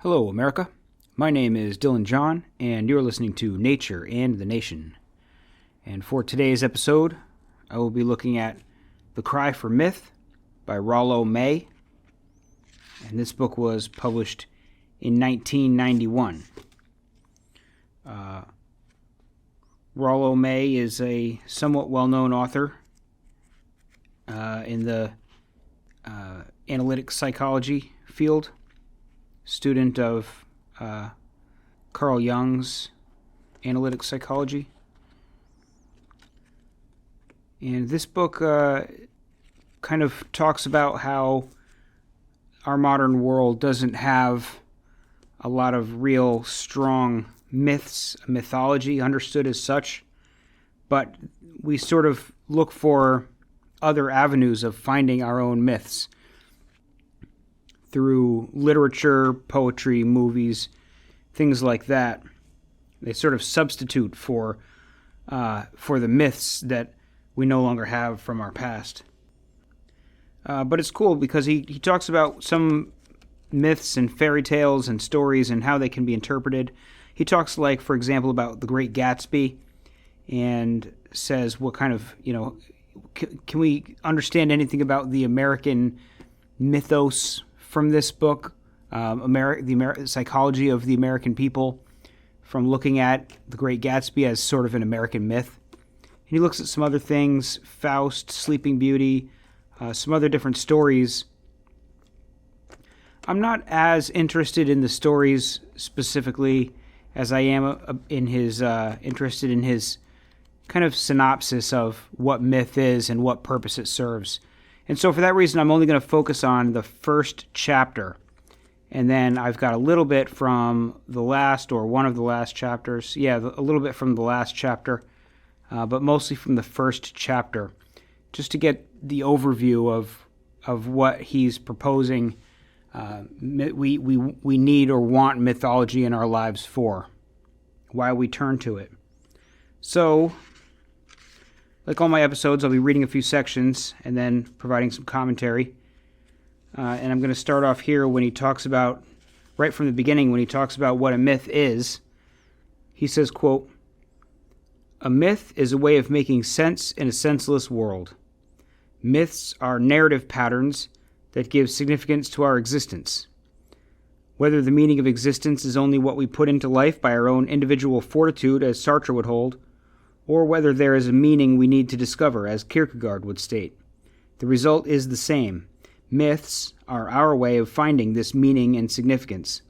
Hello, America. My name is Dylan John, and you're listening to Nature and the Nation. And for today's episode, I will be looking at The Cry for Myth by Rollo May. And this book was published in 1991. Rollo May is a somewhat well-known author in the analytic psychology field, student of Carl Jung's analytic psychology. And this book kind of talks about how our modern world doesn't have a lot of real strong mythology understood as such, but we sort of look for other avenues of finding our own myths through literature, poetry, movies, things like that. They sort of substitute for the myths that we no longer have from our past. But it's cool because he talks about some myths and fairy tales and stories and how they can be interpreted. He talks, like, for example, about The Great Gatsby and says what kind of, can we understand anything about the American mythos from this book, the psychology of the American people, from looking at The Great Gatsby as sort of an American myth. And he looks at some other things, Faust, Sleeping Beauty, some other different stories. I'm not as interested in the stories specifically as I am interested in his kind of synopsis of what myth is and what purpose it serves. And so for that reason, I'm only going to focus on the first chapter. And then I've got a little bit from the last, or one of the last chapters. Yeah, a little bit from the last chapter, but mostly from the first chapter, just to get the overview of what he's proposing we need or want mythology in our lives for, why we turn to it. So, like all my episodes, I'll be reading a few sections and then providing some commentary. And I'm going to start off here when he talks about, right from the beginning, when he talks about what a myth is. He says, quote, "A myth is a way of making sense in a senseless world. Myths are narrative patterns that give significance to our existence. Whether the meaning of existence is only what we put into life by our own individual fortitude, as Sartre would hold, or whether there is a meaning we need to discover, as Kierkegaard would state, the result is the same. Myths are our way of finding this meaning and significance.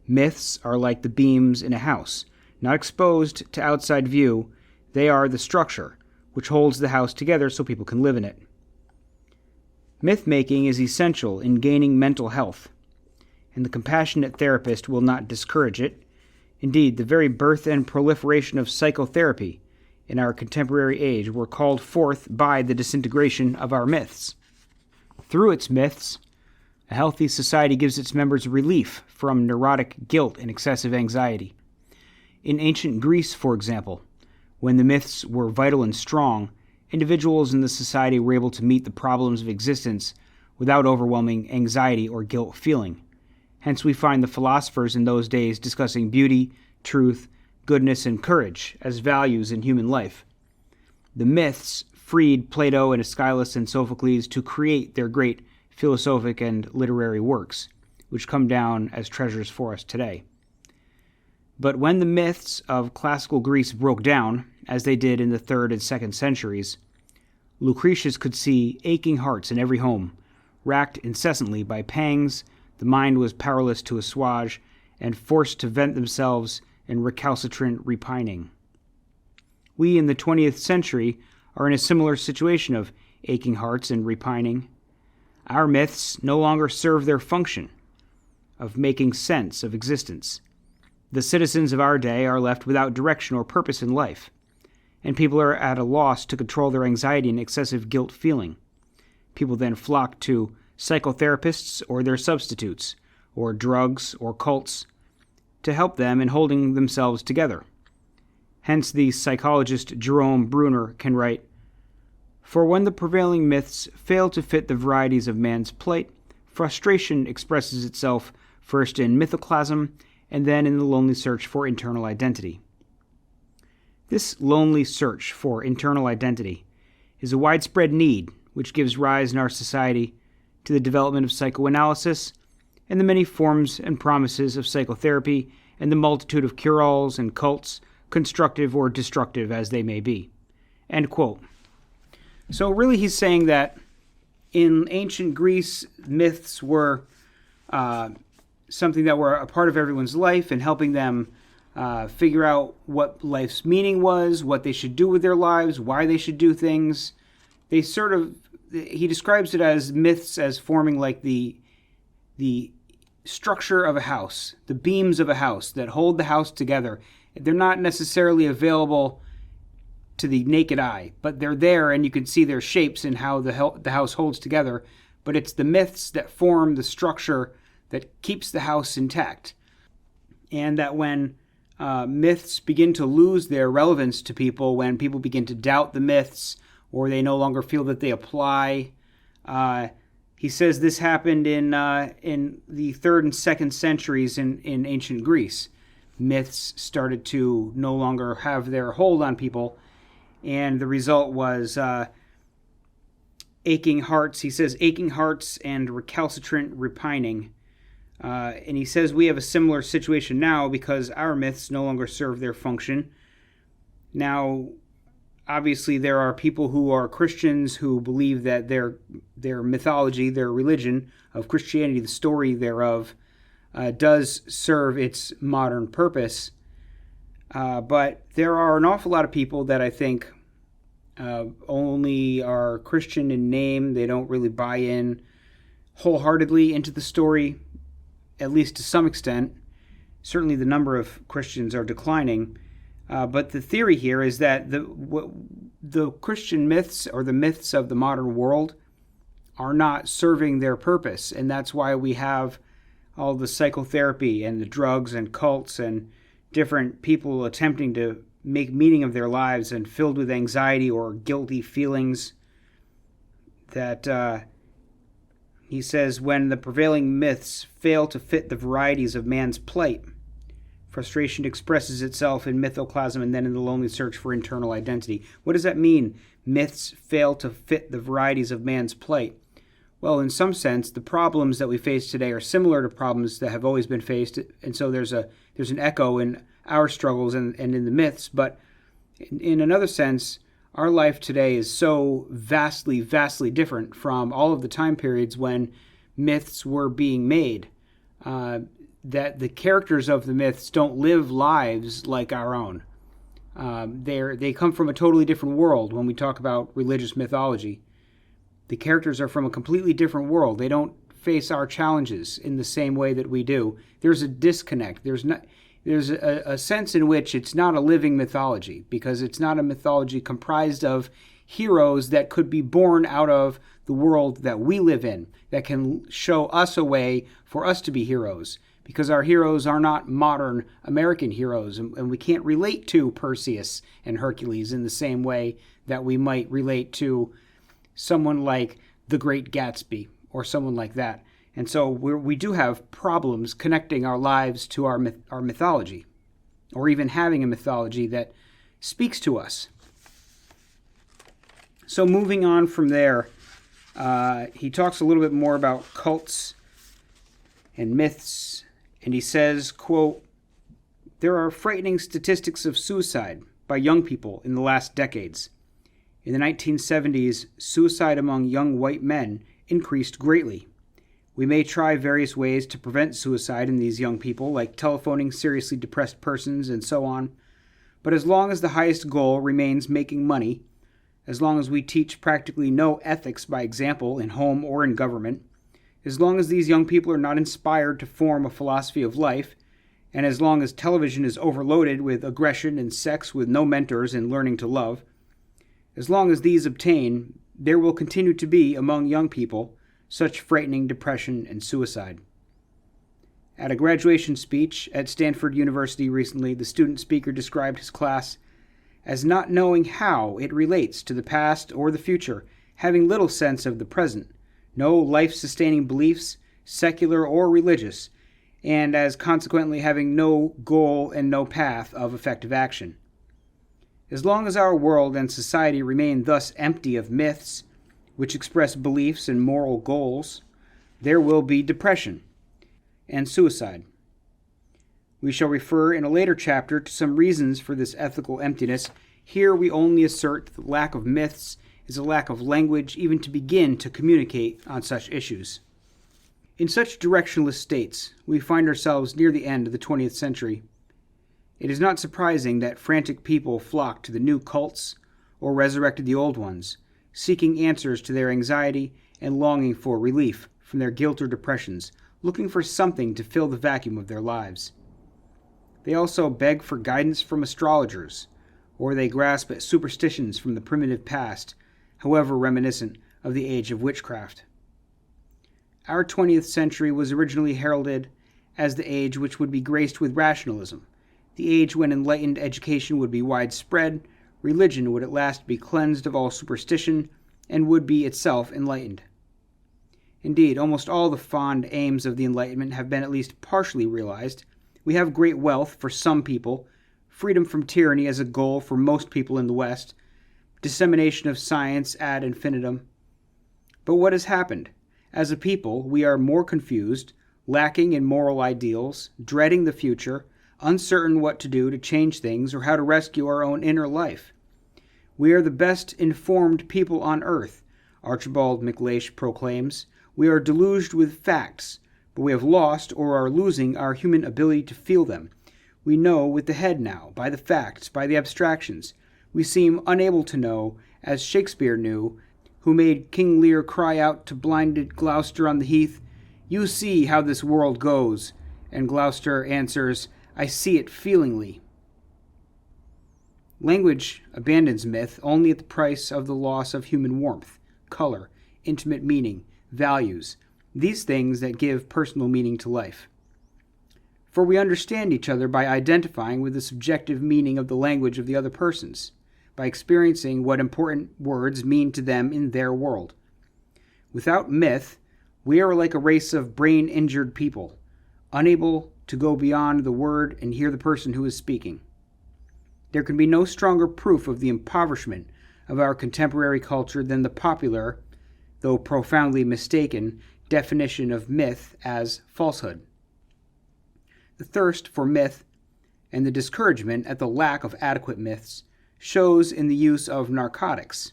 Myths are like the beams in a house, not exposed to outside view. They are the structure which holds the house together so people can live in it. Myth-making is essential in gaining mental health, and the compassionate therapist will not discourage it. Indeed, the very birth and proliferation of psychotherapy in our contemporary age were called forth by the disintegration of our myths. Through its myths, a healthy society gives its members relief from neurotic guilt and excessive anxiety. In ancient Greece, for example, when the myths were vital and strong, individuals in the society were able to meet the problems of existence without overwhelming anxiety or guilt feeling. Hence we find the philosophers in those days discussing beauty, truth, goodness, and courage as values in human life. The myths freed Plato and Aeschylus and Sophocles to create their great philosophic and literary works, which come down as treasures for us today. But when the myths of classical Greece broke down, as they did in the 3rd and 2nd centuries, Lucretius could see aching hearts in every home, racked incessantly by pangs the mind was powerless to assuage, and forced to vent themselves in recalcitrant repining. We in the 20th century are in a similar situation of aching hearts and repining. Our myths no longer serve their function of making sense of existence. The citizens of our day are left without direction or purpose in life, and people are at a loss to control their anxiety and excessive guilt feeling. People then flock to psychotherapists or their substitutes, or drugs or cults, to help them in holding themselves together. Hence the psychologist Jerome Bruner can write, "For when the prevailing myths fail to fit the varieties of man's plight, frustration expresses itself first in mythoclasm and then in the lonely search for internal identity. This lonely search for internal identity is a widespread need which gives rise in our society to the development of psychoanalysis and the many forms and promises of psychotherapy and the multitude of cure-alls and cults, constructive or destructive as they may be." End quote. So really he's saying that in ancient Greece, myths were something that were a part of everyone's life and helping them figure out what life's meaning was, what they should do with their lives, why they should do things. He describes it as myths as forming like the structure of a house, the beams of a house that hold the house together. They're not necessarily available to the naked eye, but they're there and you can see their shapes and how the house holds together. But it's the myths that form the structure that keeps the house intact. And that when myths begin to lose their relevance to people, when people begin to doubt the myths or they no longer feel that they apply, he says this happened in the 3rd and 2nd centuries in ancient Greece. Myths started to no longer have their hold on people, and the result was aching hearts. He says aching hearts and recalcitrant repining. And he says we have a similar situation now because our myths no longer serve their function. Now, obviously, there are people who are Christians who believe that their mythology, their religion of Christianity, the story thereof, does serve its modern purpose. But there are an awful lot of people that I think only are Christian in name. They don't really buy in wholeheartedly into the story, at least to some extent. Certainly the number of Christians are declining. But the theory here is that the Christian myths or the myths of the modern world are not serving their purpose. And that's why we have all the psychotherapy and the drugs and cults and different people attempting to make meaning of their lives and filled with anxiety or guilty feelings. That he says when the prevailing myths fail to fit the varieties of man's plight, frustration expresses itself in mythoclasm and then in the lonely search for internal identity. What does that mean? Myths fail to fit the varieties of man's plight. Well, in some sense, the problems that we face today are similar to problems that have always been faced, and so there's an echo in our struggles and in the myths. But in another sense, our life today is so vastly, vastly different from all of the time periods when myths were being made, that the characters of the myths don't live lives like our own. They come from a totally different world when we talk about religious mythology. The characters are from a completely different world. They don't face our challenges in the same way that we do. There's a disconnect. There's a sense in which it's not a living mythology, because it's not a mythology comprised of heroes that could be born out of the world that we live in, that can show us a way for us to be heroes, because our heroes are not modern American heroes, and we can't relate to Perseus and Hercules in the same way that we might relate to someone like the Great Gatsby or someone like that. And so we do have problems connecting our lives to our mythology, or even having a mythology that speaks to us. So moving on from there, he talks a little bit more about cults and myths, and he says, quote, "There are frightening statistics of suicide by young people in the last decades. In the 1970s, suicide among young white men increased greatly. We may try various ways to prevent suicide in these young people, like telephoning seriously depressed persons and so on. But as long as the highest goal remains making money, as long as we teach practically no ethics by example in home or in government, as long as these young people are not inspired to form a philosophy of life, and as long as television is overloaded with aggression and sex with no mentors in learning to love, as long as these obtain, there will continue to be among young people such frightening depression and suicide." At a graduation speech at Stanford University recently, the student speaker described his class as not knowing how it relates to the past or the future, having little sense of the present, no life-sustaining beliefs, secular or religious, and as consequently having no goal and no path of effective action. As long as our world and society remain thus empty of myths, which express beliefs and moral goals, there will be depression and suicide. We shall refer in a later chapter to some reasons for this ethical emptiness. Here we only assert that the lack of myths is a lack of language even to begin to communicate on such issues. In such directionless states, we find ourselves near the end of the 20th century. It is not surprising that frantic people flocked to the new cults or resurrected the old ones, seeking answers to their anxiety and longing for relief from their guilt or depressions, looking for something to fill the vacuum of their lives. They also beg for guidance from astrologers, or they grasp at superstitions from the primitive past, however reminiscent of the age of witchcraft. Our 20th century was originally heralded as the age which would be graced with rationalism, the age when enlightened education would be widespread, religion would at last be cleansed of all superstition, and would be itself enlightened. Indeed, almost all the fond aims of the Enlightenment have been at least partially realized. We have great wealth for some people, freedom from tyranny as a goal for most people in the West, dissemination of science ad infinitum. But what has happened? As a people, we are more confused, lacking in moral ideals, dreading the future, uncertain what to do to change things or how to rescue our own inner life. We are the best informed people on earth, Archibald MacLeish proclaims. We are deluged with facts, but we have lost or are losing our human ability to feel them. We know with the head now, by the facts, by the abstractions. We seem unable to know, as Shakespeare knew, who made King Lear cry out to blinded Gloucester on the heath, "You see how this world goes," and Gloucester answers, "I see it feelingly." Language abandons myth only at the price of the loss of human warmth, color, intimate meaning, values, these things that give personal meaning to life. For we understand each other by identifying with the subjective meaning of the language of the other persons, by experiencing what important words mean to them in their world. Without myth, we are like a race of brain-injured people, unable to go beyond the word and hear the person who is speaking. There can be no stronger proof of the impoverishment of our contemporary culture than the popular, though profoundly mistaken, definition of myth as falsehood. The thirst for myth and the discouragement at the lack of adequate myths shows in the use of narcotics.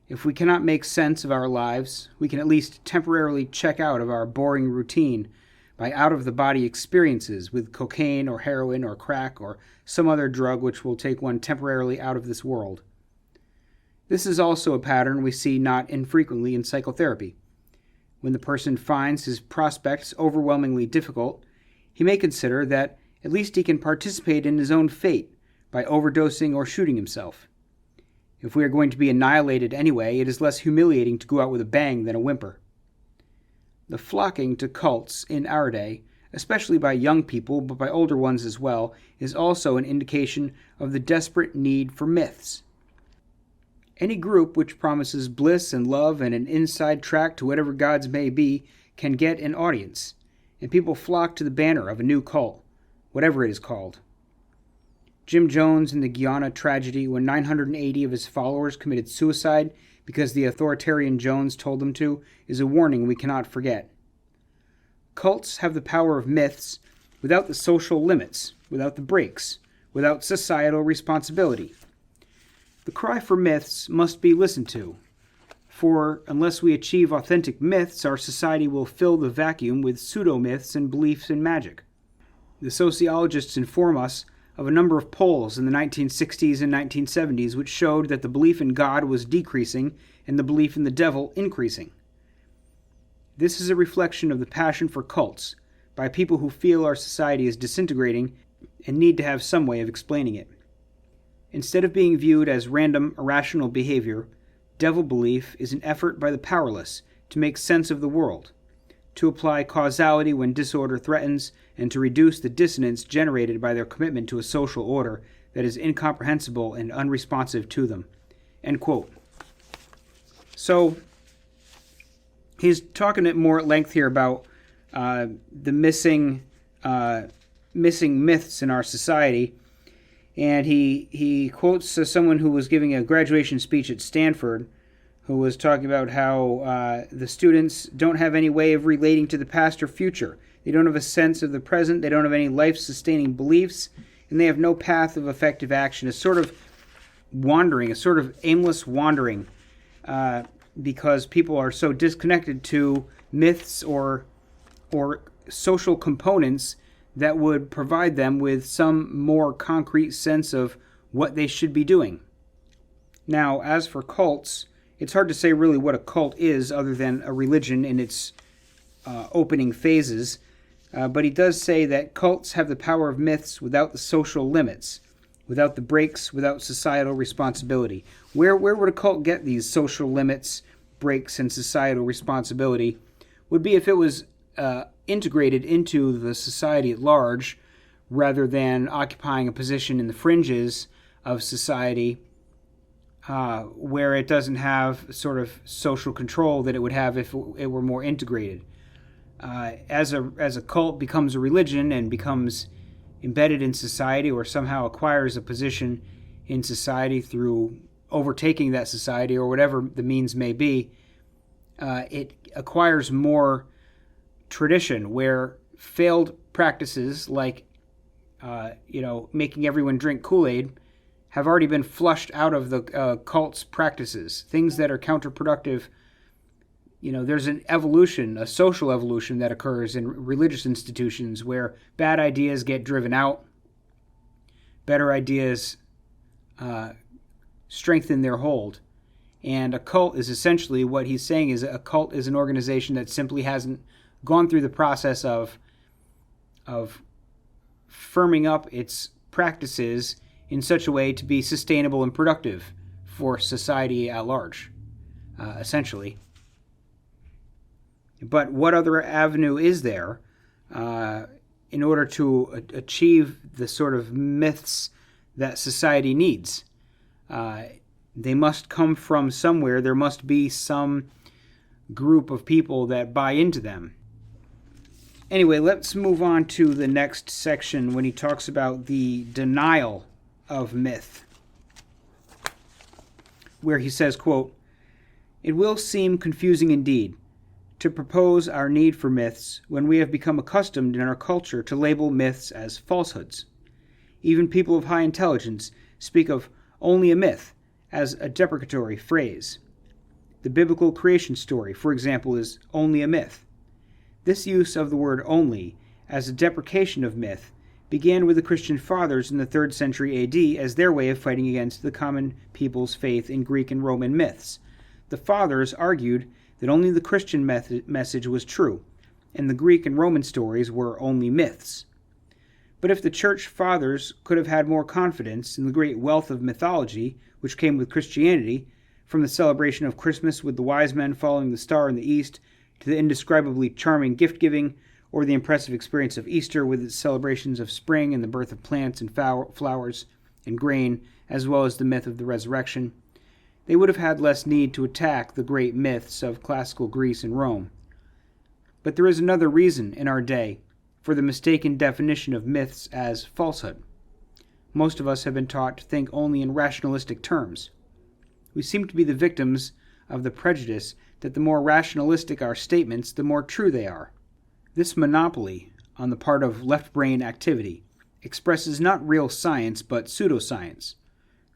If we cannot make sense of our lives, we can at least temporarily check out of our boring routine by out-of-the-body experiences with cocaine or heroin or crack or some other drug which will take one temporarily out of this world. This is also a pattern we see not infrequently in psychotherapy. When the person finds his prospects overwhelmingly difficult, he may consider that at least he can participate in his own fate by overdosing or shooting himself. If we are going to be annihilated anyway, it is less humiliating to go out with a bang than a whimper. The flocking to cults in our day, especially by young people, but by older ones as well, is also an indication of the desperate need for myths. Any group which promises bliss and love and an inside track to whatever gods may be can get an audience, and people flock to the banner of a new cult, whatever it is called. Jim Jones in the Guyana tragedy, when 980 of his followers committed suicide because the authoritarian Jones told them to, is a warning we cannot forget. Cults have the power of myths without the social limits, without the breaks, without societal responsibility. The cry for myths must be listened to, for unless we achieve authentic myths, our society will fill the vacuum with pseudo-myths and beliefs in magic. The sociologists inform us of a number of polls in the 1960s and 1970s which showed that the belief in God was decreasing and the belief in the devil increasing. This is a reflection of the passion for cults by people who feel our society is disintegrating and need to have some way of explaining it. Instead of being viewed as random, irrational behavior, devil belief is an effort by the powerless to make sense of the world, to apply causality when disorder threatens, and to reduce the dissonance generated by their commitment to a social order that is incomprehensible and unresponsive to them. End quote. So, he's talking more at length here about the missing missing myths in our society. And he quotes someone who was giving a graduation speech at Stanford, who was talking about how the students don't have any way of relating to the past or future. They don't have a sense of the present. They don't have any life-sustaining beliefs, and they have no path of effective action. A sort of wandering, a sort of aimless wandering, because people are so disconnected to myths or social components that would provide them with some more concrete sense of what they should be doing. Now, as for cults, it's hard to say really what a cult is other than a religion in its opening phases, but he does say that cults have the power of myths without the social limits, without the breaks, without societal responsibility. Where would a cult get these social limits, breaks, and societal responsibility? Would be if it was integrated into the society at large, rather than occupying a position in the fringes of society, where it doesn't have sort of social control that it would have if it were more integrated. As a cult becomes a religion and becomes embedded in society, or somehow acquires a position in society through overtaking that society or whatever the means may be, it acquires more tradition, where failed practices like making everyone drink Kool-Aid have already been flushed out of the cult's practices. Things that are counterproductive. There's an evolution, a social evolution that occurs in religious institutions where bad ideas get driven out, better ideas strengthen their hold. And a cult is essentially, what he's saying is, a cult is an organization that simply hasn't gone through the process of firming up its practices in such a way to be sustainable and productive for society at large, essentially. But what other avenue is there in order to achieve the sort of myths that society needs? They must come from somewhere. There must be some group of people that buy into them. Anyway, let's move on to the next section when he talks about the denial of myth, where he says, quote, "It will seem confusing indeed to propose our need for myths when we have become accustomed in our culture to label myths as falsehoods. Even people of high intelligence speak of only a myth as a deprecatory phrase. The biblical creation story, for example, is only a myth. This use of the word only as a deprecation of myth began with the Christian fathers in the 3rd century AD as their way of fighting against the common people's faith in Greek and Roman myths. The fathers argued that only the Christian message was true, and the Greek and Roman stories were only myths. But if the church fathers could have had more confidence in the great wealth of mythology which came with Christianity, from the celebration of Christmas with the wise men following the star in the east, to the indescribably charming gift-giving, or the impressive experience of Easter with its celebrations of spring and the birth of plants and flowers and grain, as well as the myth of the resurrection, they would have had less need to attack the great myths of classical Greece and Rome. But there is another reason in our day for the mistaken definition of myths as falsehood. Most of us have been taught to think only in rationalistic terms. We seem to be the victims of the prejudice that the more rationalistic our statements, the more true they are. This monopoly on the part of left-brain activity expresses not real science but pseudoscience.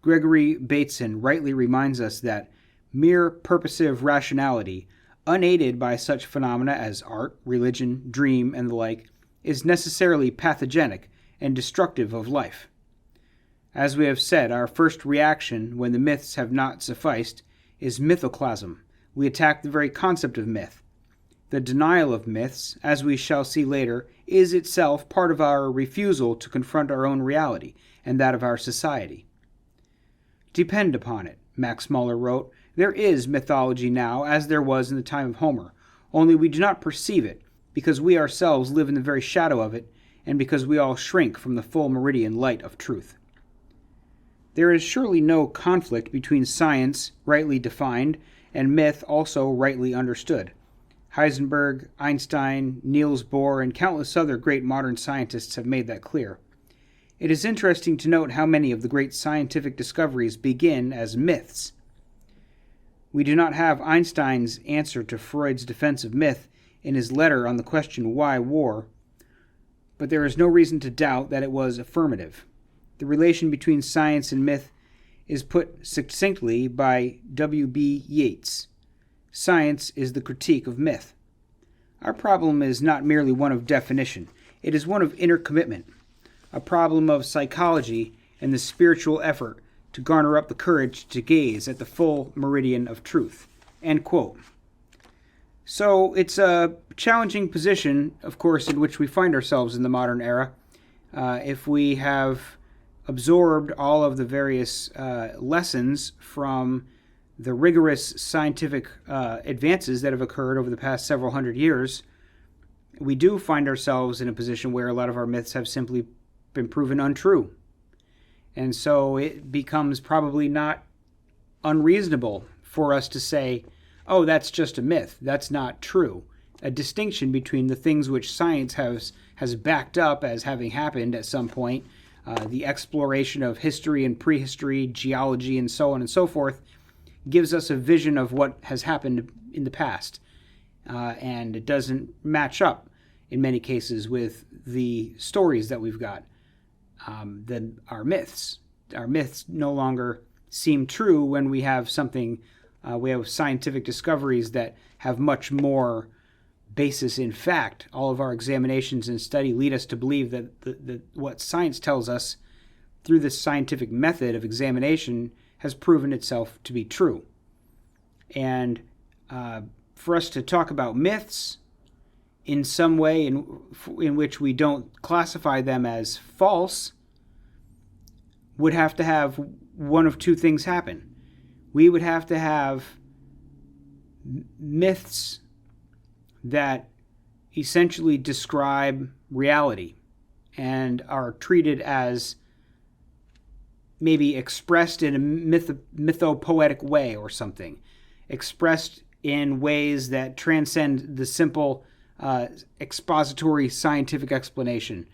Gregory Bateson rightly reminds us that mere purposive rationality, unaided by such phenomena as art, religion, dream, and the like, is necessarily pathogenic and destructive of life. As we have said, our first reaction when the myths have not sufficed is mythoclasm. We attack the very concept of myth. The denial of myths, as we shall see later, is itself part of our refusal to confront our own reality and that of our society. Depend upon it, Max Muller wrote, there is mythology now as there was in the time of Homer, only we do not perceive it, because we ourselves live in the very shadow of it, and because we all shrink from the full meridian light of truth. There is surely no conflict between science, rightly defined, and myth also rightly understood. Heisenberg, Einstein, Niels Bohr, and countless other great modern scientists have made that clear. It is interesting to note how many of the great scientific discoveries begin as myths. We do not have Einstein's answer to Freud's defense of myth in his letter on the question, why war? But there is no reason to doubt that it was affirmative. The relation between science and myth is put succinctly by W.B. Yeats. Science is the critique of myth. Our problem is not merely one of definition. It is one of inner commitment, a problem of psychology and the spiritual effort to garner up the courage to gaze at the full meridian of truth. End quote. So it's a challenging position, of course, in which we find ourselves in the modern era. If we have absorbed all of the various lessons from the rigorous scientific advances that have occurred over the past several hundred years, we do find ourselves in a position where a lot of our myths have simply been proven untrue. And so it becomes probably not unreasonable for us to say, oh, that's just a myth. That's not true. A distinction between the things which science has backed up as having happened at some point, the exploration of history and prehistory, geology, and so on and so forth, gives us a vision of what has happened in the past. And it doesn't match up, in many cases, with the stories that we've got. Then our myths no longer seem true when we have something, we have scientific discoveries that have much more basis in fact. All of our examinations and study lead us to believe that what science tells us through this scientific method of examination has proven itself to be true. And for us to talk about myths in some way in which we don't classify them as false would have to have one of two things happen. We would have to have myths that essentially describe reality and are treated as maybe expressed in a mythopoetic way or something, expressed in ways that transcend the simple expository scientific explanation,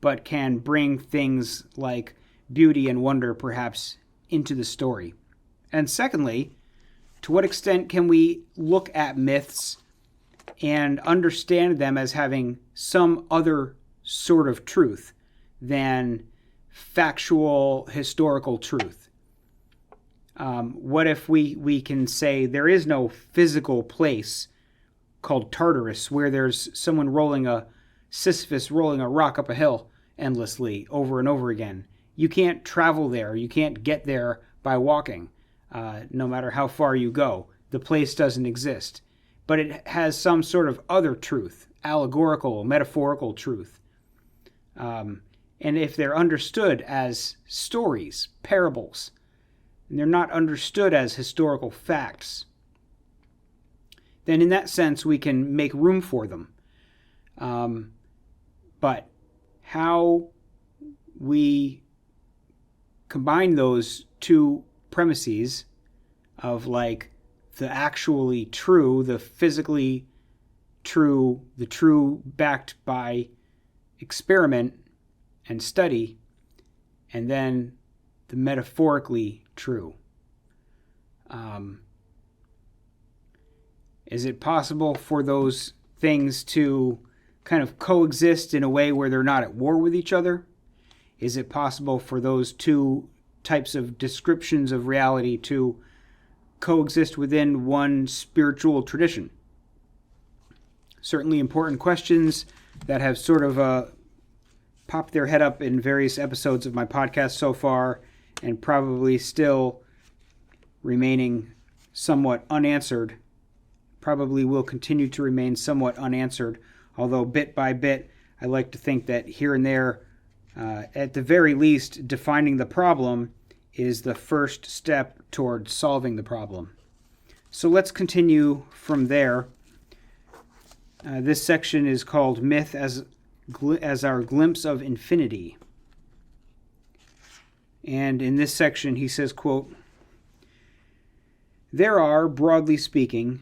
but can bring things like beauty and wonder perhaps into the story. And secondly, to what extent can we look at myths and understand them as having some other sort of truth than factual historical truth? What if we can say there is no physical place called Tartarus where there's someone Sisyphus rolling a rock up a hill endlessly over and over again? You can't travel there. You can't get there by walking, no matter how far you go. The place doesn't exist. But it has some sort of other truth, allegorical, metaphorical truth. And if they're understood as stories, parables, and they're not understood as historical facts, then in that sense we can make room for them. But how we combine those two premises of like the actually true, the physically true, the true backed by experiment and study, and then the metaphorically true. Is it possible for those things to kind of coexist in a way where they're not at war with each other? Is it possible for those two types of descriptions of reality to coexist within one spiritual tradition? Certainly important questions that have sort of popped their head up in various episodes of my podcast so far, and probably still remaining somewhat unanswered. Probably will continue to remain somewhat unanswered, although bit by bit, I like to think that here and there, at the very least, defining the problem is the first step toward solving the problem. So let's continue from there. This section is called Myth as Our Glimpse of Infinity. And in this section he says, quote, "There are, broadly speaking,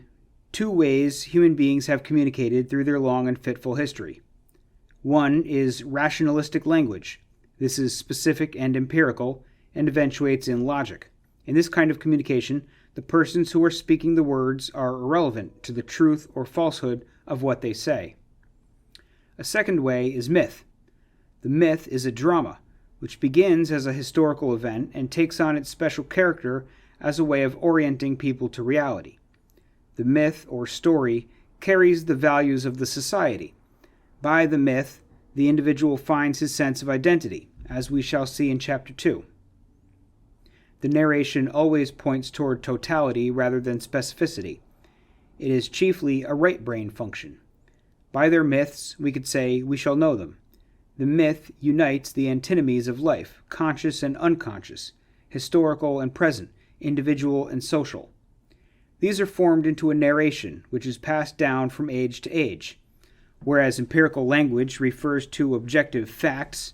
two ways human beings have communicated through their long and fitful history. One is rationalistic language. This is specific and empirical and eventuates in logic. In this kind of communication, the persons who are speaking the words are irrelevant to the truth or falsehood of what they say. A second way is myth. The myth is a drama, which begins as a historical event and takes on its special character as a way of orienting people to reality. The myth or story carries the values of the society. By the myth, the individual finds his sense of identity, as we shall see in Chapter 2. The narration always points toward totality rather than specificity. It is chiefly a right brain function. By their myths, we could say, we shall know them. The myth unites the antinomies of life, conscious and unconscious, historical and present, individual and social. These are formed into a narration, which is passed down from age to age. Whereas empirical language refers to objective facts,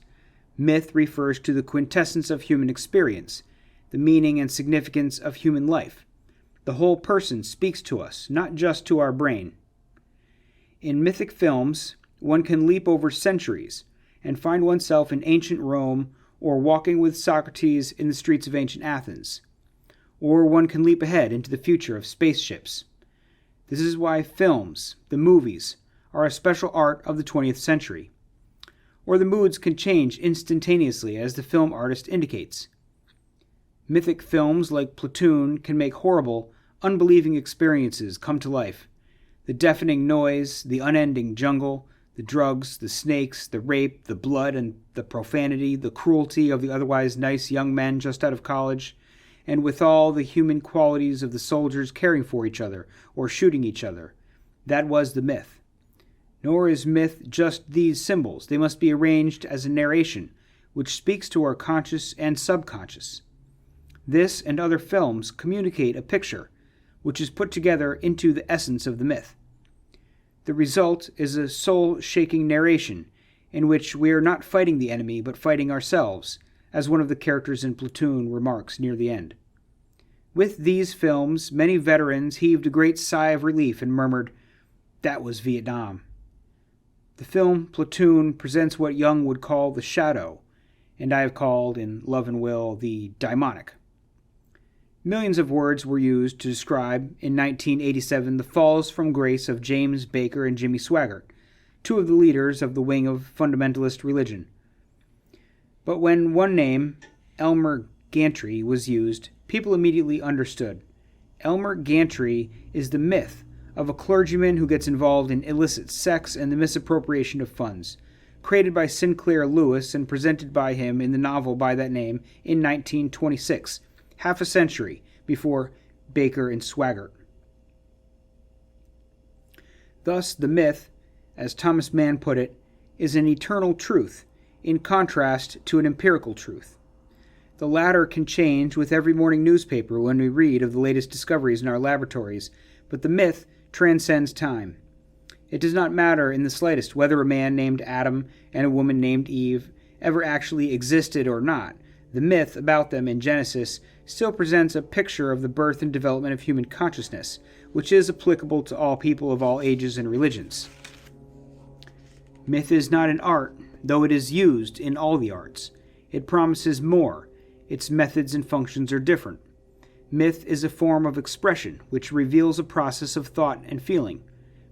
myth refers to the quintessence of human experience, the meaning and significance of human life. The whole person speaks to us, not just to our brain. In mythic films, one can leap over centuries and find oneself in ancient Rome or walking with Socrates in the streets of ancient Athens. Or one can leap ahead into the future of spaceships. This is why films, the movies, are a special art of the 20th century. Or the moods can change instantaneously as the film artist indicates. Mythic films like Platoon can make horrible, unbelieving experiences come to life. The deafening noise, the unending jungle, the drugs, the snakes, the rape, the blood and the profanity, the cruelty of the otherwise nice young men just out of college, and with all the human qualities of the soldiers caring for each other or shooting each other. That was the myth. Nor is myth just these symbols. They must be arranged as a narration, which speaks to our conscious and subconscious. This and other films communicate a picture, which is put together into the essence of the myth. The result is a soul-shaking narration, in which we are not fighting the enemy, but fighting ourselves, as one of the characters in Platoon remarks near the end. With these films, many veterans heaved a great sigh of relief and murmured, "That was Vietnam." The film Platoon presents what Jung would call the shadow, and I have called, in Love and Will, the daimonic. Millions of words were used to describe, in 1987, the falls from grace of James Baker and Jimmy Swaggart, two of the leaders of the wing of fundamentalist religion. But when one name, Elmer Gantry, was used, people immediately understood. Elmer Gantry is the myth of a clergyman who gets involved in illicit sex and the misappropriation of funds, created by Sinclair Lewis and presented by him in the novel by that name in 1926, half a century before Baker and Swaggart. Thus, the myth, as Thomas Mann put it, is an eternal truth, in contrast to an empirical truth. The latter can change with every morning newspaper when we read of the latest discoveries in our laboratories, but the myth transcends time. It does not matter in the slightest whether a man named Adam and a woman named Eve ever actually existed or not. The myth about them in Genesis still presents a picture of the birth and development of human consciousness, which is applicable to all people of all ages and religions. Myth is not an art, though it is used in all the arts. It promises more. Its methods and functions are different. Myth is a form of expression which reveals a process of thought and feeling,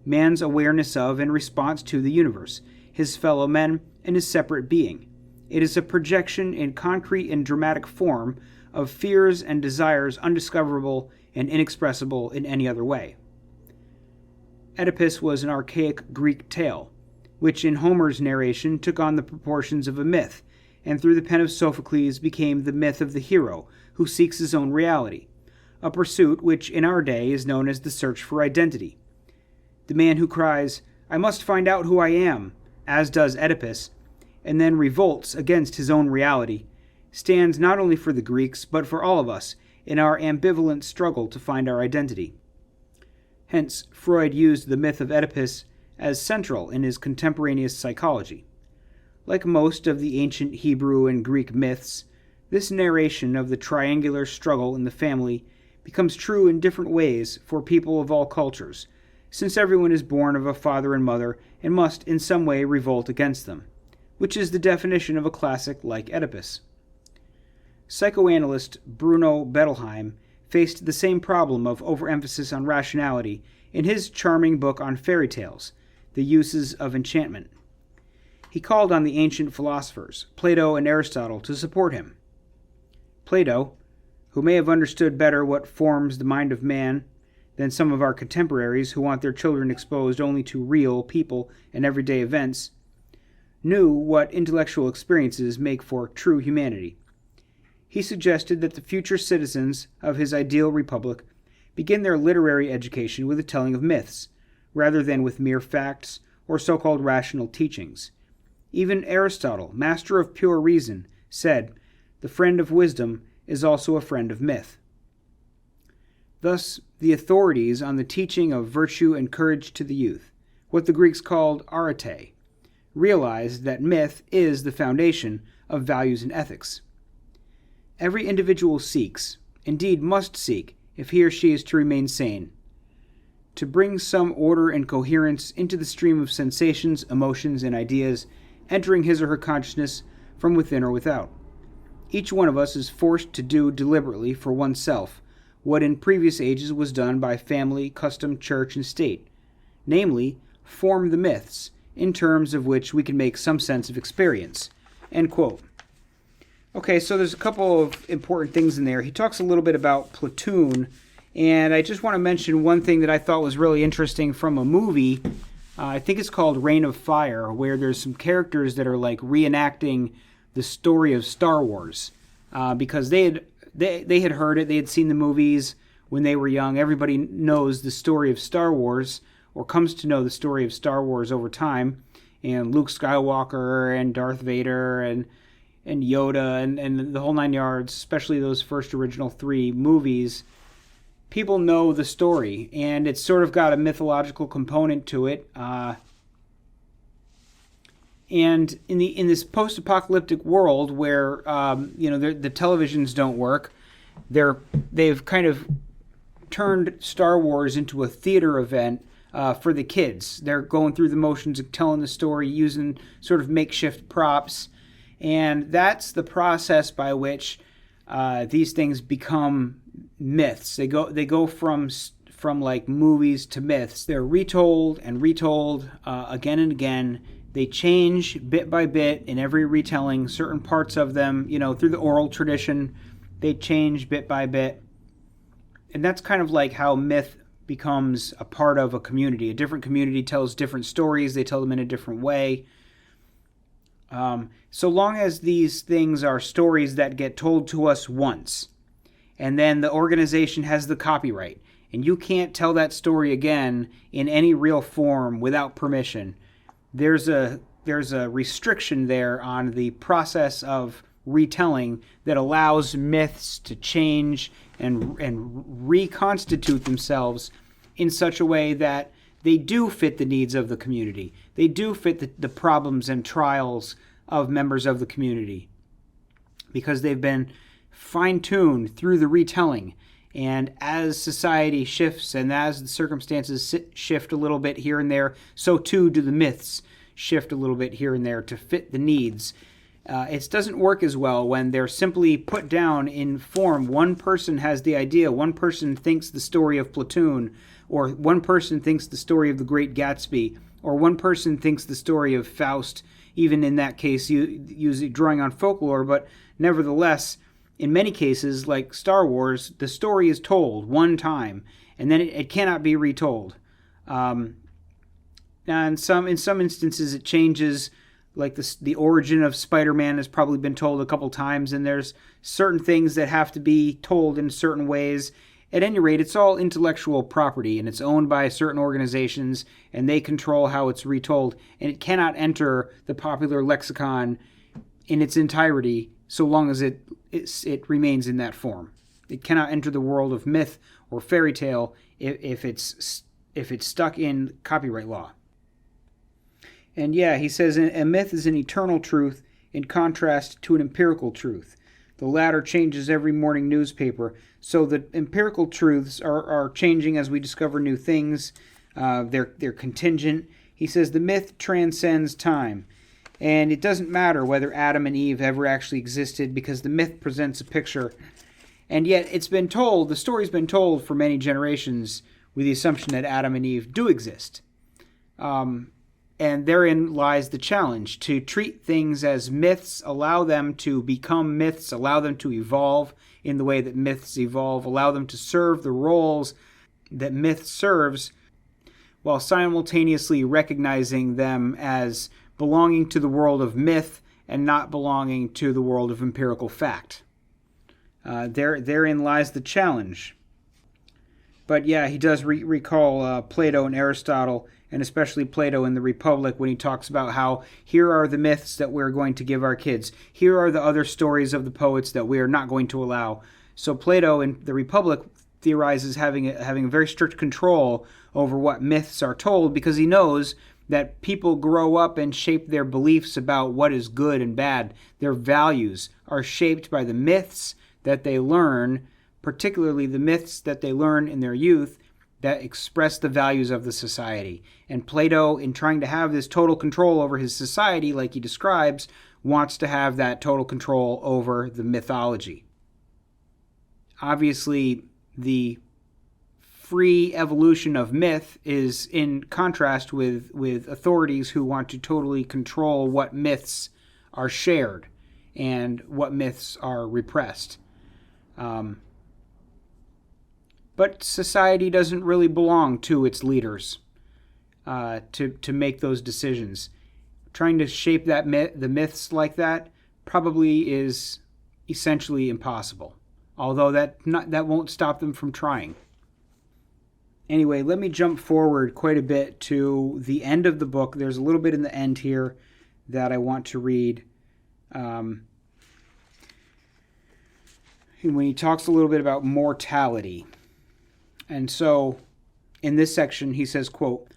man's awareness of and response to the universe, his fellow men, and his separate being. It is a projection in concrete and dramatic form of fears and desires undiscoverable and inexpressible in any other way. Oedipus was an archaic Greek tale, which in Homer's narration took on the proportions of a myth, and through the pen of Sophocles became the myth of the hero who seeks his own reality, a pursuit which in our day is known as the search for identity. The man who cries, "I must find out who I am," as does Oedipus, and then revolts against his own reality, stands not only for the Greeks, but for all of us in our ambivalent struggle to find our identity. Hence, Freud used the myth of Oedipus as central in his contemporaneous psychology. Like most of the ancient Hebrew and Greek myths, this narration of the triangular struggle in the family becomes true in different ways for people of all cultures, since everyone is born of a father and mother and must in some way revolt against them, which is the definition of a classic like Oedipus. Psychoanalyst Bruno Bettelheim faced the same problem of overemphasis on rationality in his charming book on fairy tales, The Uses of Enchantment. He called on the ancient philosophers, Plato and Aristotle, to support him. Plato, who may have understood better what forms the mind of man than some of our contemporaries who want their children exposed only to real people and everyday events, knew what intellectual experiences make for true humanity. He suggested that the future citizens of his ideal republic begin their literary education with the telling of myths, rather than with mere facts or so-called rational teachings. Even Aristotle, master of pure reason, said, "The friend of wisdom is also a friend of myth." Thus, the authorities on the teaching of virtue and courage to the youth, what the Greeks called arete, realized that myth is the foundation of values and ethics. Every individual seeks, indeed must seek, if he or she is to remain sane, to bring some order and coherence into the stream of sensations, emotions, and ideas entering his or her consciousness from within or without. Each one of us is forced to do deliberately for oneself what in previous ages was done by family, custom, church, and state, namely, form the myths in terms of which we can make some sense of experience. End quote. Okay, so there's a couple of important things in there. He talks a little bit about Platoon, and I just want to mention one thing that I thought was really interesting from a movie. I think it's called Reign of Fire, where there's some characters that are like reenacting the story of Star Wars, because they had heard it, they had seen the movies when they were young. Everybody knows the story of Star Wars, or comes to know the story of Star Wars over time, and Luke Skywalker and Darth Vader and Yoda and the whole nine yards, especially those first original three movies. People know the story, and it's sort of got a mythological component to it. And in this post-apocalyptic world where the televisions don't work, they've kind of turned Star Wars into a theater event for the kids. They're going through the motions of telling the story using sort of makeshift props, and that's the process by which these things become myths. They go from like movies to myths. They're retold and retold again and again. They change bit by bit in every retelling. Certain parts of them, through the oral tradition, they change bit by bit. And that's kind of like how myth becomes a part of a community. A different community tells different stories. They tell them in a different way. So long as these things are stories that get told to us once, and then the organization has the copyright, and you can't tell that story again in any real form without permission, there's a restriction there on the process of retelling that allows myths to change and reconstitute themselves in such a way that they do fit the needs of the community. They do fit the problems and trials of members of the community, because they've been fine-tuned through the retelling. And as society shifts and as the circumstances shift a little bit here and there, so too do the myths shift a little bit here and there to fit the needs. It doesn't work as well when they're simply put down in form. One person has the idea, one person thinks the story of Platoon, or one person thinks the story of The Great Gatsby, or one person thinks the story of Faust, even in that case usually drawing on folklore, but nevertheless, in many cases, like Star Wars, the story is told one time, and then it cannot be retold. Now, in some instances, it changes. Like the origin of Spider-Man has probably been told a couple times, and there's certain things that have to be told in certain ways. At any rate, it's all intellectual property, and it's owned by certain organizations, and they control how it's retold, and it cannot enter the popular lexicon in its entirety so long as it remains in that form. It cannot enter the world of myth or fairy tale if it's stuck in copyright law. And yeah, he says a myth is an eternal truth in contrast to an empirical truth. The latter changes every morning newspaper, so the empirical truths are changing as we discover new things. They're contingent. He says the myth transcends time. And it doesn't matter whether Adam and Eve ever actually existed, because the myth presents a picture. And yet it's been told, the story's been told for many generations with the assumption that Adam and Eve do exist. And therein lies the challenge, to treat things as myths, allow them to become myths, allow them to evolve in the way that myths evolve, allow them to serve the roles that myth serves, while simultaneously recognizing them as belonging to the world of myth and not belonging to the world of empirical fact. Therein lies the challenge. But yeah, he does recall Plato and Aristotle, and especially Plato in the Republic, when he talks about how here are the myths that we're going to give our kids. Here are the other stories of the poets that we are not going to allow. So Plato in the Republic theorizes having a very strict control over what myths are told, because he knows that people grow up and shape their beliefs about what is good and bad. Their values are shaped by the myths that they learn, particularly the myths that they learn in their youth that express the values of the society. And Plato, in trying to have this total control over his society, like he describes, wants to have that total control over the mythology. Obviously, the free evolution of myth is in contrast with authorities who want to totally control what myths are shared and what myths are repressed. But society doesn't really belong to its leaders to make those decisions. Trying to shape the myths like that probably is essentially impossible, although that won't stop them from trying. Anyway, let me jump forward quite a bit to the end of the book. There's a little bit in the end here that I want to read. When he talks a little bit about mortality. And so, in this section, he says, quote,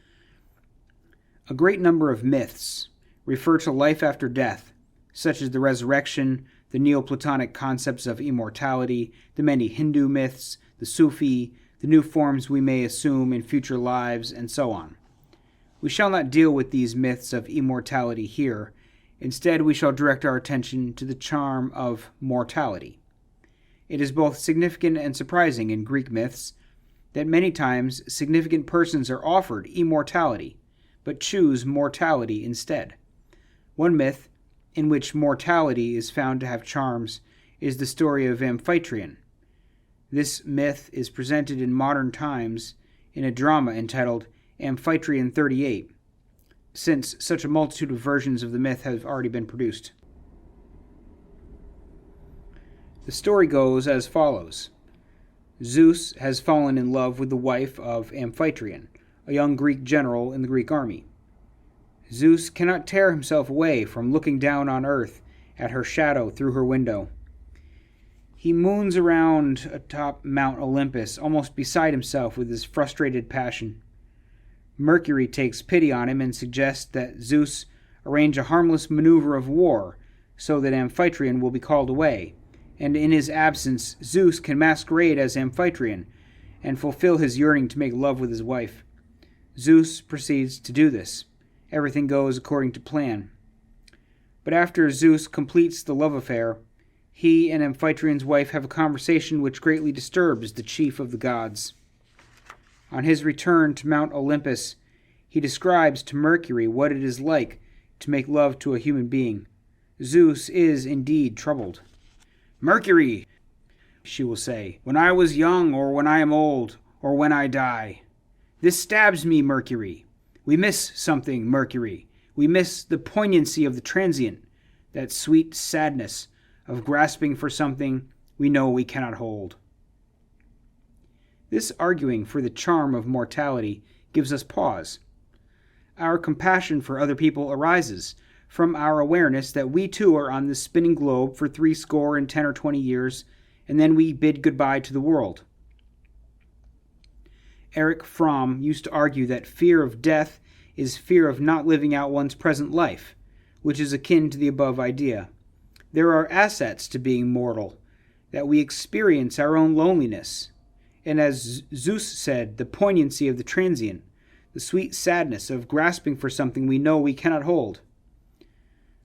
"A great number of myths refer to life after death, such as the resurrection, the Neoplatonic concepts of immortality, the many Hindu myths, the Sufi, the new forms we may assume in future lives, and so on. We shall not deal with these myths of immortality here. Instead, we shall direct our attention to the charm of mortality. It is both significant and surprising in Greek myths that many times significant persons are offered immortality, but choose mortality instead. One myth in which mortality is found to have charms is the story of Amphitryon. This myth is presented in modern times in a drama entitled Amphitryon 38, since such a multitude of versions of the myth have already been produced. The story goes as follows. Zeus has fallen in love with the wife of Amphitryon, a young Greek general in the Greek army. Zeus cannot tear himself away from looking down on earth at her shadow through her window. He moons around atop Mount Olympus, almost beside himself with his frustrated passion. Mercury takes pity on him and suggests that Zeus arrange a harmless maneuver of war so that Amphitryon will be called away, and in his absence Zeus can masquerade as Amphitryon and fulfill his yearning to make love with his wife. Zeus proceeds to do this. Everything goes according to plan. But after Zeus completes the love affair, he and Amphitryon's wife have a conversation which greatly disturbs the chief of the gods. On his return to Mount Olympus, he describes to Mercury what it is like to make love to a human being. Zeus is indeed troubled. "Mercury," she will say, "when I was young, or when I am old, or when I die. This stabs me, Mercury. We miss something, Mercury. We miss the poignancy of the transient, that sweet sadness of grasping for something we know we cannot hold." This arguing for the charm of mortality gives us pause. Our compassion for other people arises from our awareness that we too are on this spinning globe for 70 or 20 years, and then we bid goodbye to the world. Erich Fromm used to argue that fear of death is fear of not living out one's present life, which is akin to the above idea. There are assets to being mortal, that we experience our own loneliness, and as Zeus said, the poignancy of the transient, the sweet sadness of grasping for something we know we cannot hold.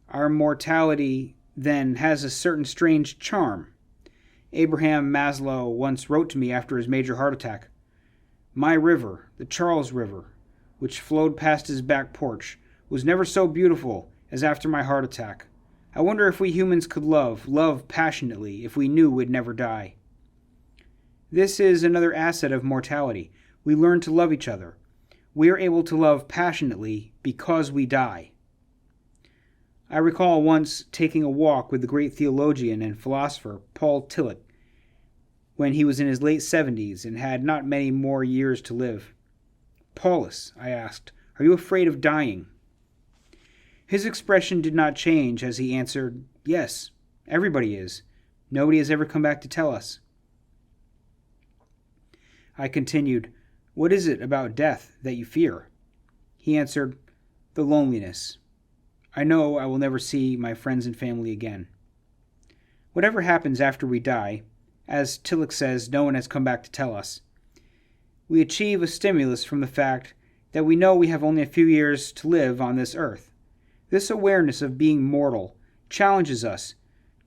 Our mortality, then, has a certain strange charm. Abraham Maslow once wrote to me after his major heart attack, "My river, the Charles River, which flowed past his back porch, was never so beautiful as after my heart attack. I wonder if we humans could love passionately, if we knew we'd never die." This is another asset of mortality. We learn to love each other. We are able to love passionately because we die. I recall once taking a walk with the great theologian and philosopher Paul Tillich when he was in his late 70s and had not many more years to live. "Paulus," I asked, "are you afraid of dying?" His expression did not change as he answered, "Yes, everybody is. Nobody has ever come back to tell us." I continued, "What is it about death that you fear?" He answered, "The loneliness. I know I will never see my friends and family again." Whatever happens after we die, as Tillich says, no one has come back to tell us, we achieve a stimulus from the fact that we know we have only a few years to live on this earth. This awareness of being mortal challenges us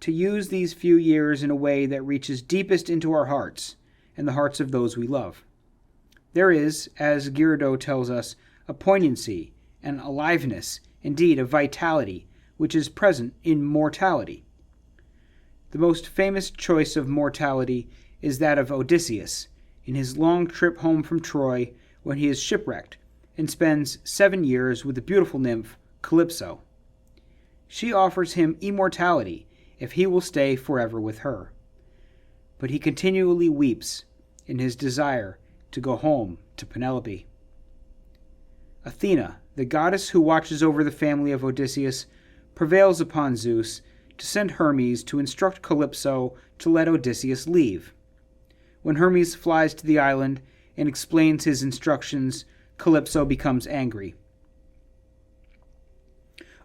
to use these few years in a way that reaches deepest into our hearts and the hearts of those we love. There is, as Girardot tells us, a poignancy, an aliveness, indeed a vitality, which is present in mortality. The most famous choice of mortality is that of Odysseus, in his long trip home from Troy when he is shipwrecked and spends 7 years with the beautiful nymph Calypso. She offers him immortality if he will stay forever with her. But he continually weeps in his desire to go home to Penelope. Athena, the goddess who watches over the family of Odysseus, prevails upon Zeus to send Hermes to instruct Calypso to let Odysseus leave. When Hermes flies to the island and explains his instructions, Calypso becomes angry.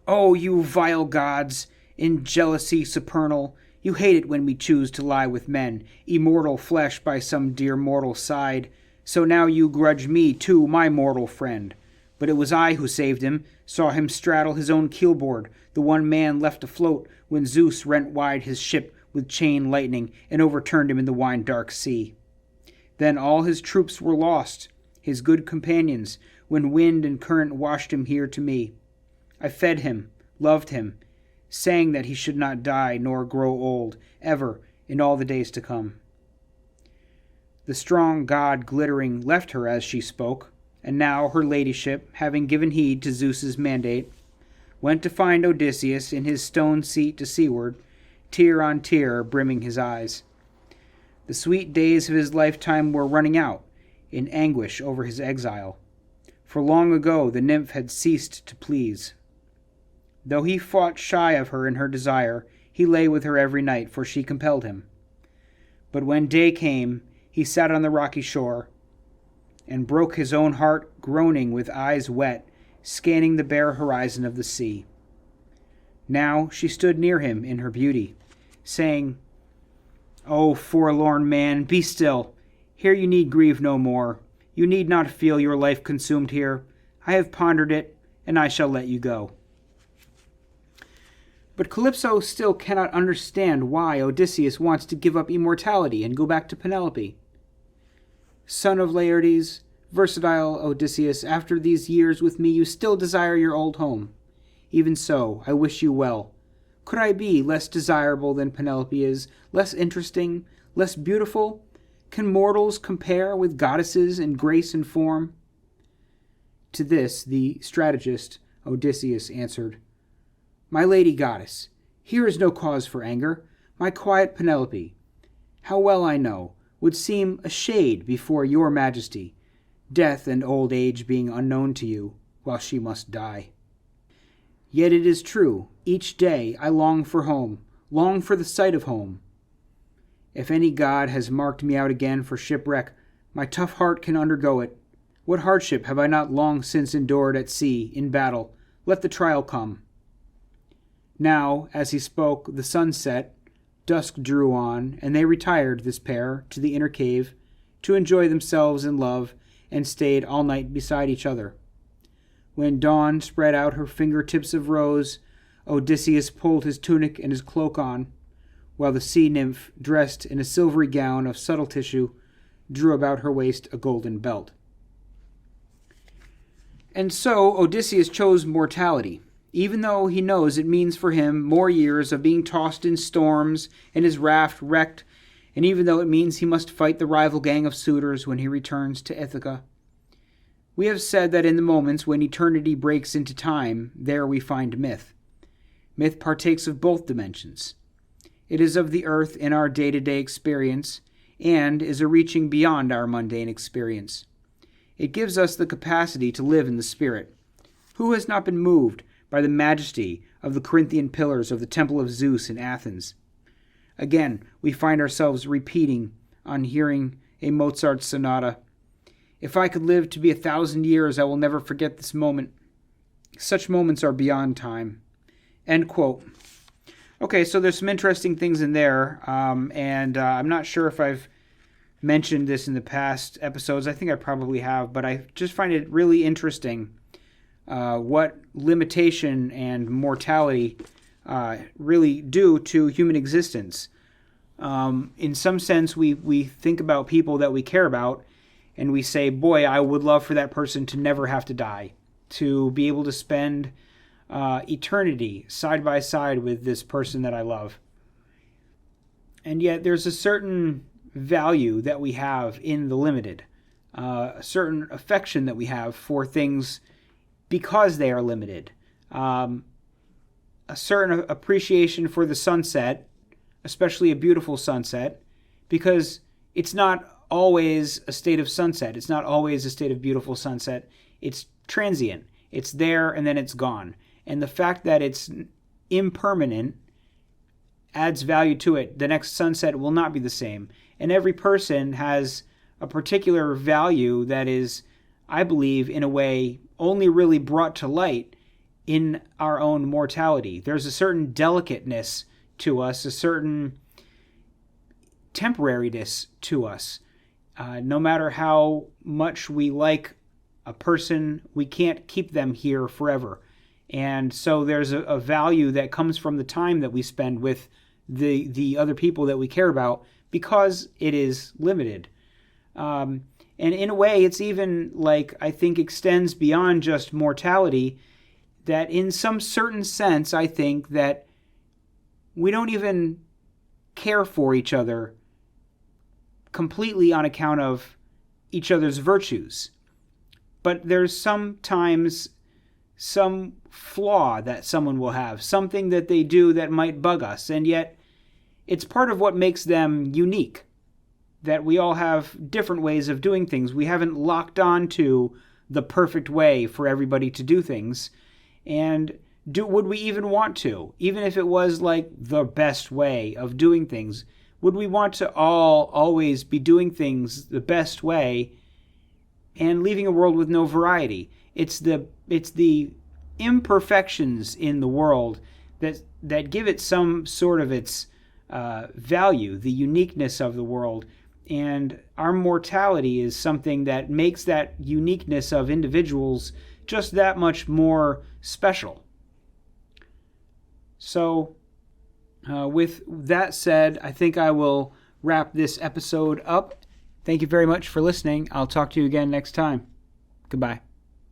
"Oh, you vile gods, in jealousy supernal, you hate it when we choose to lie with men, immortal flesh by some dear mortal's side. So now you grudge me, too, my mortal friend. But it was I who saved him, saw him straddle his own keelboard, the one man left afloat when Zeus rent wide his ship with chain lightning and overturned him in the wine-dark sea. Then all his troops were lost, his good companions, when wind and current washed him here to me. I fed him, loved him, saying that he should not die nor grow old, ever, in all the days to come." The strong god glittering left her as she spoke, and now her ladyship, having given heed to Zeus's mandate, went to find Odysseus in his stone seat to seaward, tear on tear brimming his eyes. The sweet days of his lifetime were running out, in anguish over his exile, for long ago the nymph had ceased to please. Though he fought shy of her in her desire, he lay with her every night, for she compelled him. But when day came, he sat on the rocky shore, and broke his own heart, groaning with eyes wet, scanning the bare horizon of the sea. Now she stood near him in her beauty, saying, "O forlorn man, be still. Here you need grieve no more. You need not feel your life consumed here. I have pondered it, and I shall let you go." But Calypso still cannot understand why Odysseus wants to give up immortality and go back to Penelope. "Son of Laertes, versatile Odysseus, after these years with me you still desire your old home. Even so, I wish you well. Could I be less desirable than Penelope is, less interesting, less beautiful? Can mortals compare with goddesses in grace and form?" To this the strategist Odysseus answered, "My lady goddess, here is no cause for anger. My quiet Penelope, how well I know, would seem a shade before your majesty, death and old age being unknown to you, while she must die. Yet it is true, each day I long for home, long for the sight of home. If any god has marked me out again for shipwreck, my tough heart can undergo it. What hardship have I not long since endured at sea, in battle? Let the trial come." Now, as he spoke, the sun set, dusk drew on, and they retired, this pair, to the inner cave, to enjoy themselves in love, and stayed all night beside each other. When dawn spread out her fingertips of rose, Odysseus pulled his tunic and his cloak on, while the sea nymph, dressed in a silvery gown of subtle tissue, drew about her waist a golden belt. And so Odysseus chose mortality, even though he knows it means for him more years of being tossed in storms and his raft wrecked, and even though it means he must fight the rival gang of suitors when he returns to Ithaca. We have said that in the moments when eternity breaks into time, there we find myth. Myth partakes of both dimensions. It is of the earth in our day-to-day experience, and is a reaching beyond our mundane experience. It gives us the capacity to live in the Spirit. Who has not been moved by the majesty of the Corinthian pillars of the Temple of Zeus in Athens? Again, we find ourselves repeating on hearing a Mozart sonata. If I could live to be 1,000 years, I will never forget this moment. Such moments are beyond time. End quote. Okay, so there's some interesting things in there, and I'm not sure if I've mentioned this in the past episodes. I think I probably have, but I just find it really interesting what limitation and mortality really do to human existence. In some sense, we think about people that we care about, and we say, boy, I would love for that person to never have to die, to be able to spend eternity side by side with this person that I love. And yet there's a certain value that we have in the limited, a certain affection that we have for things because they are limited, a certain appreciation for the sunset, especially a beautiful sunset, because it's not always a state of sunset. It's not always a state of beautiful sunset. It's transient. It's there and then it's gone. And the fact that it's impermanent adds value to it. The next sunset will not be the same. And every person has a particular value that is, I believe, in a way, only really brought to light in our own mortality. There's a certain delicateness to us, a certain temporariness to us. No matter how much we like a person, we can't keep them here forever. And so there's a value that comes from the time that we spend with the other people that we care about because it is limited. And in a way, it's even like, I think, extends beyond just mortality, that in some certain sense, I think that we don't even care for each other completely on account of each other's virtues. But there's sometimes some flaw that someone will have, something that they do that might bug us, and yet it's part of what makes them unique, that we all have different ways of doing things. We haven't locked on to the perfect way for everybody to do things, and would we even want to? Even if it was like the best way of doing things, would we want to all always be doing things the best way and leaving a world with no variety? It's the imperfections in the world that give it some sort of its value, the uniqueness of the world. And our mortality is something that makes that uniqueness of individuals just that much more special. So, with that said, I think I will wrap this episode up. Thank you very much for listening. I'll talk to you again next time. Goodbye.